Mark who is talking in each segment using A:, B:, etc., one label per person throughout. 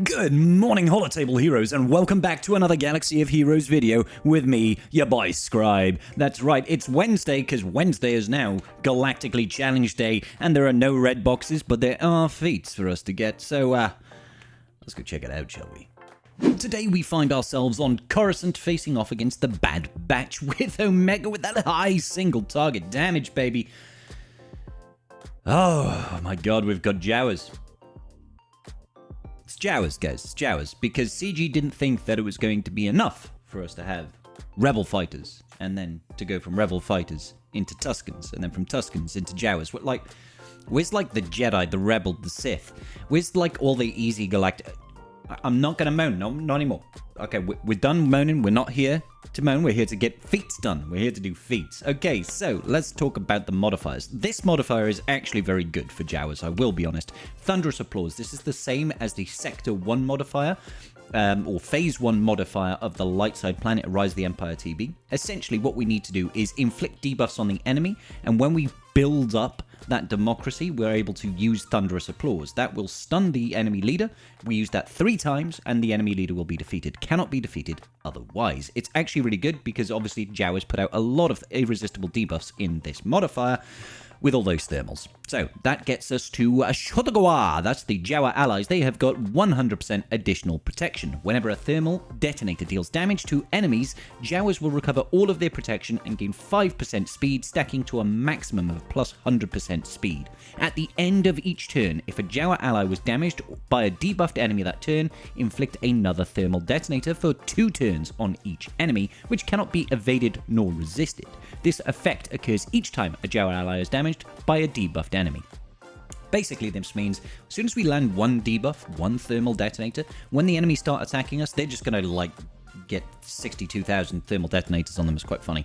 A: Good morning, Holotable Heroes, and welcome back to another Galaxy of Heroes video with me, your boy Scribe. That's right, it's Wednesday, because Wednesday is now Galactically Challenge Day, and there are no red boxes, but there are feats for us to get, so, let's go check it out, shall we? Today we find ourselves on Coruscant facing off against the Bad Batch with Omega with that high single target damage, baby. Oh my god, we've got Jawas. It's Jawas, guys. It's Jawas. Because CG didn't think that it was going to be enough for us to have Rebel fighters. And then to go from Rebel fighters into Tuskens. And then from Tuskens into Jawas. Where's like the Jedi, the Rebel, the Sith? Where's like all the easy Galactic... I'm not going to moan. No, not anymore. Okay, we're done moaning. We're not here to moan. We're here to get feats done. We're here to do feats. Okay, so let's talk about the modifiers. This modifier is actually very good for Jawas, I will be honest. Thunderous Applause. This is the same as the Sector 1 modifier, or Phase 1 modifier of the Lightside Planet Rise of the Empire TB. Essentially, what we need to do is inflict debuffs on the enemy, and when we build up that democracy, we're able to use Thunderous Applause. That will stun the enemy leader. We use that 3 times, and the enemy leader will be defeated. Cannot be defeated otherwise. It's actually really good because obviously Jawas put out a lot of irresistible debuffs in this modifier with all those thermals. So that gets us to Shotagawa. That's the Jawa allies. They have got 100% additional protection. Whenever a thermal detonator deals damage to enemies, Jawas will recover all of their protection and gain 5% speed, stacking to a maximum of plus 100% speed. At the end of each turn, if a Jawa ally was damaged by a debuffed enemy that turn, inflict another thermal detonator for 2 turns on each enemy, which cannot be evaded nor resisted. This effect occurs each time a Jawa ally is damaged by a debuffed enemy. Basically, this means as soon as we land one debuff, one thermal detonator, when the enemies start attacking us, they're just going to, like, get 62,000 thermal detonators on them. It's quite funny.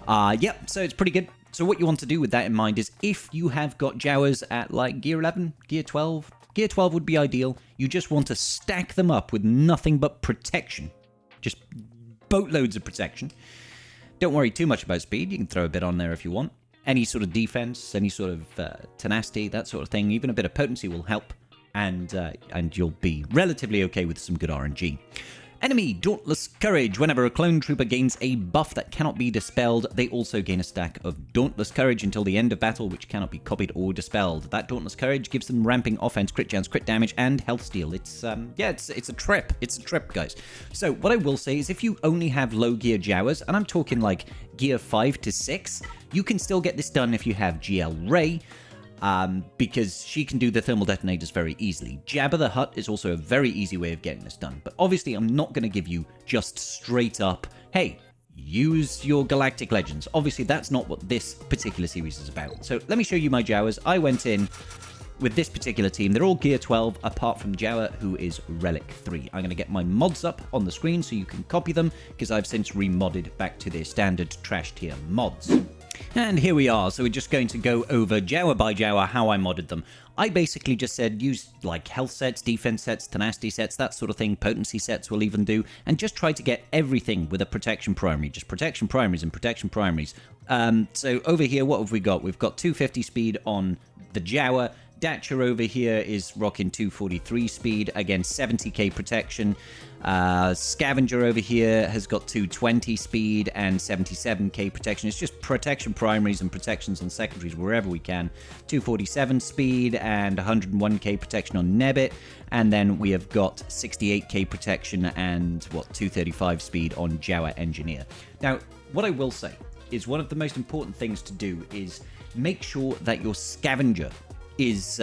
A: Yep, so it's pretty good. So what you want to do with that in mind is if you have got Jawas at, like, Gear 11, Gear 12, Gear 12 would be ideal. You just want to stack them up with nothing but protection. Just boatloads of protection. Don't worry too much about speed. You can throw a bit on there if you want. Any sort of defense, any sort of tenacity, that sort of thing, even a bit of potency will help, and you'll be relatively okay with some good RNG. Enemy Dauntless Courage. Whenever a clone trooper gains a buff that cannot be dispelled, they also gain a stack of Dauntless Courage until the end of battle, which cannot be copied or dispelled. That Dauntless Courage gives them ramping offense, crit chance, crit damage, and health steal. It's a trip. It's a trip, guys. So what I will say is if you only have low gear Jawas, and I'm talking like gear 5 to 6, you can still get this done if you have GL Ray, because she can do the thermal detonators very easily. Jabba the Hutt is also a very easy way of getting this done, but obviously I'm not going to give you just straight up, hey, use your Galactic Legends. Obviously that's not what this particular series is about. So let me show you my Jawas. I went in with this particular team. They're all Gear 12, apart from Jawa, who is Relic 3. I'm going to get my mods up on the screen so you can copy them, because I've since remodded back to their standard trash tier mods. And here we are, so we're just going to go over Jawa by Jawa how I modded them. I basically just said use like health sets, defense sets, tenacity sets, that sort of thing, potency sets will even do, and just try to get everything with a protection primary, just protection primaries and protection primaries. So over here, what have we got? We've got 250 speed on the Jawa. Datcher over here is rocking 243 speed, again 70k protection. Scavenger over here has got 220 speed and 77k protection. It's just protection primaries and protections on secondaries wherever we can. 247 speed and 101k protection on Nebbit. And then we have got 68k protection and, 235 speed on Jawa Engineer. Now, what I will say is one of the most important things to do is make sure that your Scavenger is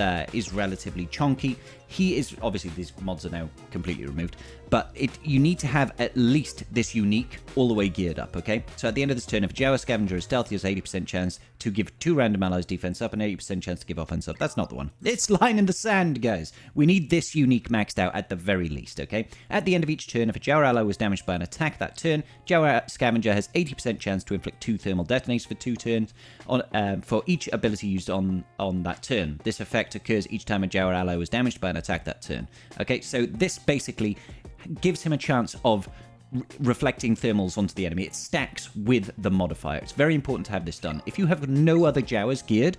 A: relatively chunky. He is, obviously these mods are now completely removed, but you need to have at least this unique all the way geared up, okay? So at the end of this turn, if Jawa Scavenger is stealthy, has 80% chance to give 2 random allies defense up and 80% chance to give offense up. That's not the one. It's line in the sand, guys. We need this unique maxed out at the very least, okay? At the end of each turn, if a Jawa ally was damaged by an attack that turn, Jawa Scavenger has 80% chance to inflict 2 thermal detonators for 2 turns for each ability used on that turn. This effect occurs each time a Jawa ally was damaged by an attack that turn. Okay, so this basically gives him a chance of reflecting thermals onto the enemy. It stacks with the modifier. It's very important to have this done. If you have no other Jawas geared,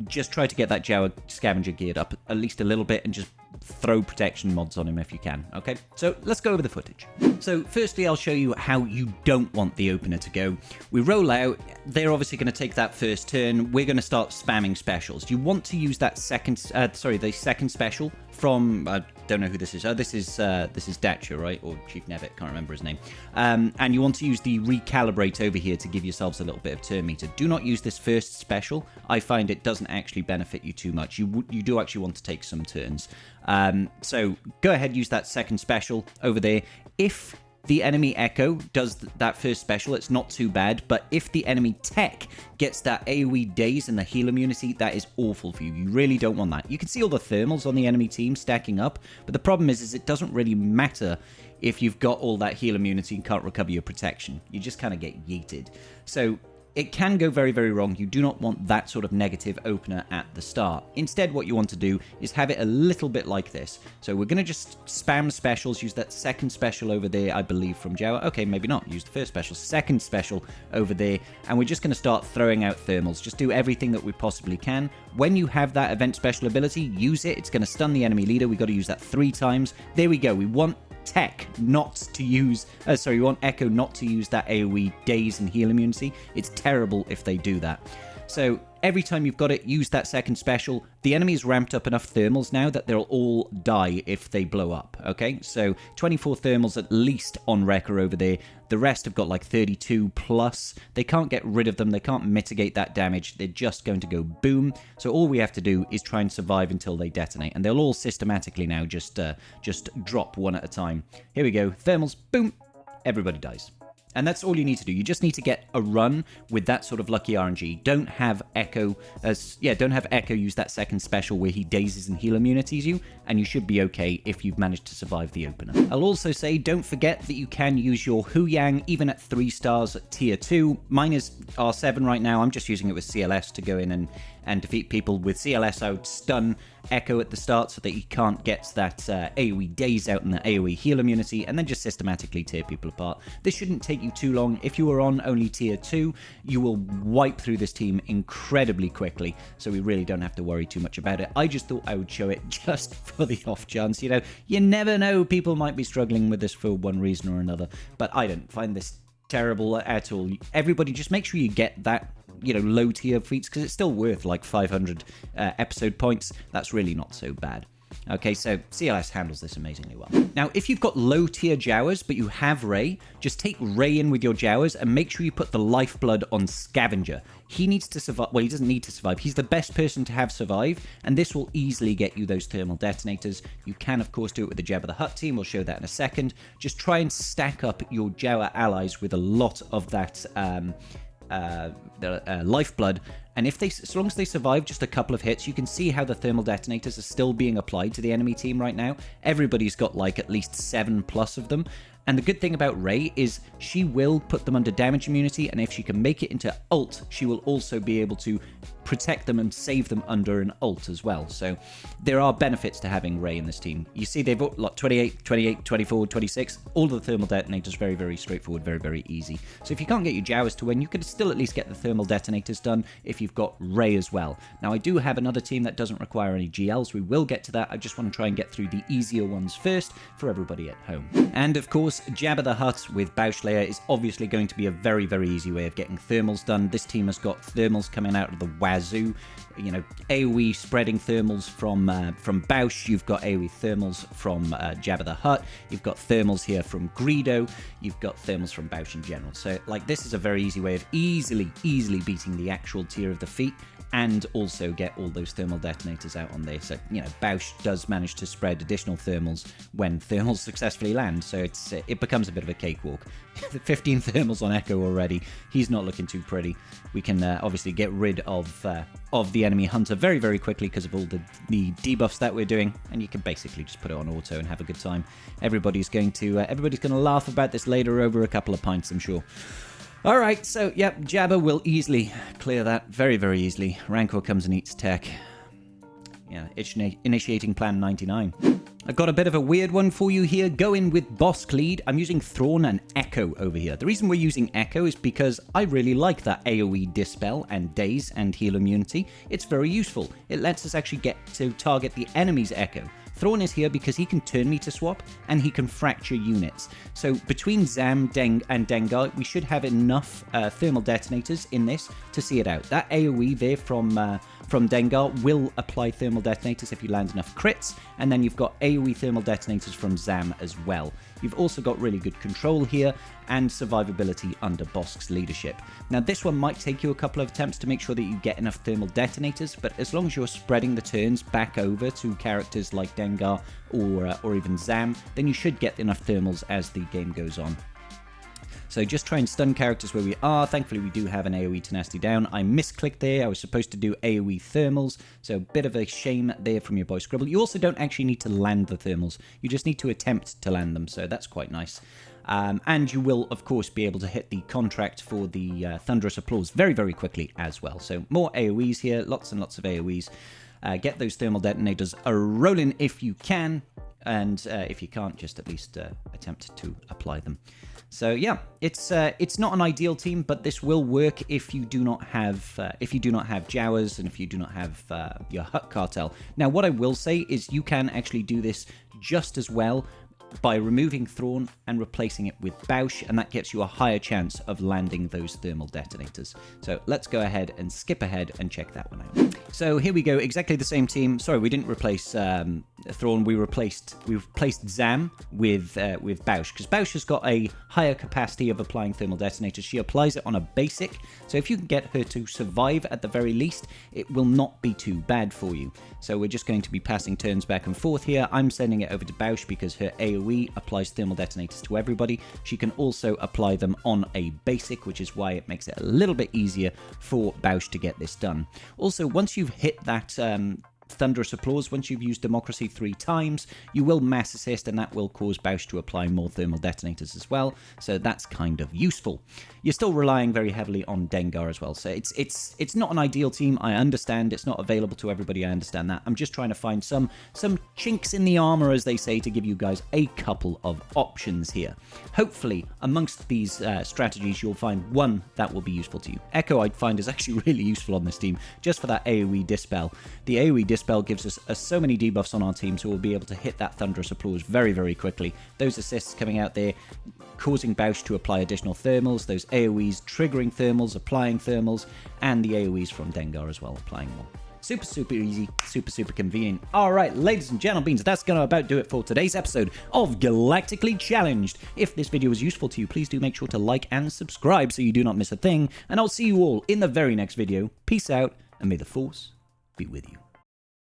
A: just try to get that Jawa Scavenger geared up at least a little bit and just throw protection mods on him if you can. Okay, so let's go over the footage. So firstly, I'll show you how you don't want the opener to go. We roll out. They're obviously going to take that first turn. We're going to start spamming specials. You want to use that the second special from, I don't know who this is. Oh, this is Dacia, right? Or Chief Nevitt, can't remember his name. And you want to use the recalibrate over here to give yourselves a little bit of turn meter. Do not use this first special. I find it doesn't actually benefit you too much. You do actually want to take some turns. So go ahead, use that second special over there. If the enemy Echo does that first special, it's not too bad, but if the enemy tech gets that AoE daze and the heal immunity, that is awful for you. You really don't want that. You can see all the thermals on the enemy team stacking up, but the problem is it doesn't really matter if you've got all that heal immunity and can't recover your protection. You just kind of get yeeted. So it can go very, very wrong. You do not want that sort of negative opener at the start. Instead, what you want to do is have it a little bit like this. So we're going to just spam specials, use that second special over there, I believe, from Jawa. Okay, maybe not. Use the first special, second special over there, and we're just going to start throwing out thermals. Just do everything that we possibly can. When you have that event special ability, use it. It's going to stun the enemy leader. We've got to use that 3 times. There we go. We want tech not to use, we want Echo not to use that AoE daze and heal immunity. It's terrible if they do that. So every time you've got it, use that second special. The enemy's ramped up enough thermals now that they'll all die if they blow up, okay? So 24 thermals at least on Wrecker over there. The rest have got like 32 plus. They can't get rid of them. They can't mitigate that damage. They're just going to go boom. So all we have to do is try and survive until they detonate. And they'll all systematically now just drop one at a time. Here we go. Thermals, boom. Everybody dies. And that's all you need to do. You just need to get a run with that sort of lucky RNG. Don't have Echo use that second special where he dazes and heal immunities you, and you should be okay if you've managed to survive the opener. I'll also say, don't forget that you can use your Huyang even at 3 stars at tier 2. Mine is R7 right now. I'm just using it with CLS to go in and defeat people. With CLS, I would stun Echo at the start so that he can't get that AoE daze out and the AoE heal immunity, and then just systematically tear people apart. This shouldn't take you too long. If you are on only tier 2, you will wipe through this team incredibly quickly, so we really don't have to worry too much about it. I just thought I would show it just for the off chance. You know, you never know. People might be struggling with this for one reason or another, but I don't find this terrible at all. Everybody, just make sure you get that, you know, low tier feats, because it's still worth like 500 episode points. That's really not so bad. Okay, so CLS handles this amazingly well. Now, if you've got low tier Jawas, but you have Ray, just take Ray in with your Jawas and make sure you put the lifeblood on Scavenger. He needs to survive. Well, he doesn't need to survive. He's the best person to have survive, and this will easily get you those thermal detonators. You can, of course, do it with the Jabba the Hutt team. We'll show that in a second. Just try and stack up your Jawa allies with a lot of that lifeblood, and if they, as long as they survive just a couple of hits, you can see how the thermal detonators are still being applied to the enemy team right now. Everybody's got like at least 7+ of them. And the good thing about Rey is she will put them under damage immunity, and if she can make it into ult, she will also be able to protect them and save them under an ult as well. So there are benefits to having Rey in this team. You see they've got like 28, 28, 24, 26. All of the thermal detonators very, very straightforward, very, very easy. So if you can't get your Jawas to win, you can still at least get the thermal detonators done if you've got Rey as well. Now I do have another team that doesn't require any GLs. We will get to that. I just want to try and get through the easier ones first for everybody at home. And of course, Jabba the Hutt with Bauschlayer is obviously going to be a very, very easy way of getting thermals done. This team has got thermals coming out of the wazoo. You know, AoE spreading thermals from Bausch. You've got AoE thermals from Jabba the Hutt. You've got thermals here from Greedo. You've got thermals from Bausch in general. So, like, this is a very easy way of easily beating the actual tier of the feat, and also get all those thermal detonators out on there. So, you know, Bausch does manage to spread additional thermals when thermals successfully land, so it becomes a bit of a cakewalk. 15 thermals on Echo already. He's not looking too pretty. We can obviously get rid of the enemy hunter very, very quickly because of all the debuffs that we're doing, and you can basically just put it on auto and have a good time. Everybody's going to laugh about this later over a couple of pints, I'm sure. Alright, so, yep, Jabba will easily clear that, very, very easily. Rancor comes and eats tech. Yeah, initiating plan 99. I've got a bit of a weird one for you here. Go in with Boss Cleed. I'm using Thrawn and Echo over here. The reason we're using Echo is because I really like that AoE Dispel and Daze and Heal Immunity. It's very useful. It lets us actually get to target the enemy's Echo. Thrawn is here because he can turn meter swap and he can fracture units. So between Zam, Deng, and Dengar, we should have enough thermal detonators in this to see it out. That AoE there from Dengar will apply thermal detonators if you land enough crits, and then you've got AoE thermal detonators from Zam as well. You've also got really good control here and survivability under Bosk's leadership. Now this one might take you a couple of attempts to make sure that you get enough thermal detonators, but as long as you're spreading the turns back over to characters like Dengar or even Zam, then you should get enough thermals as the game goes on. So just try and stun characters where we are. Thankfully, we do have an AoE tenacity down. I misclicked there. I was supposed to do AoE thermals, so a bit of a shame there from your boy Scribble. You also don't actually need to land the thermals. You just need to attempt to land them, so that's quite nice. And you will, of course, be able to hit the contract for the Thunderous Applause very, very quickly as well. So more AoEs here, lots and lots of AoEs. Get those thermal detonators rolling if you can, and if you can't, just at least attempt to apply them. So yeah, it's not an ideal team, but this will work if you do not have Jawas and if you do not have your Hut Cartel. Now, what I will say is you can actually do this just as well by removing Thrawn and replacing it with Bausch, and that gets you a higher chance of landing those thermal detonators. So let's go ahead and skip ahead and check that one out. So here we go, exactly the same team. Sorry, we didn't replace Thrawn. We replaced Zam with Bausch, because Bausch has got a higher capacity of applying thermal detonators. She applies it on a basic, so if you can get her to survive at the very least, it will not be too bad for you. So we're just going to be passing turns back and forth here. I'm sending it over to Bausch because her AoE applies thermal detonators to everybody. She can also apply them on a basic, which is why it makes it a little bit easier for Bausch to get this done. Also, once you've hit that Thunderous Applause, once you've used Democracy 3 times, you will mass assist, and that will cause Bausch to apply more thermal detonators as well, so that's kind of useful. You're still relying very heavily on Dengar as well, so it's not an ideal team. I understand it's not available to everybody, I understand that. I'm just trying to find some chinks in the armor, as they say, to give you guys a couple of options here. Hopefully, amongst these strategies, you'll find one that will be useful to you. Echo, I'd find, is actually really useful on this team, just for that AoE Dispel. The AoE Dispel gives us so many debuffs on our team, so we'll be able to hit that Thunderous Applause very, very quickly. Those assists coming out there, causing Bausch to apply additional thermals, those AoEs triggering thermals, applying thermals, and the AoEs from Dengar as well, applying more. Super, super easy, super, super convenient. All right, ladies and gentlemen, that's going to about do it for today's episode of Galactically Challenged. If this video was useful to you, please do make sure to like and subscribe so you do not miss a thing, and I'll see you all in the very next video. Peace out, and may the Force be with you.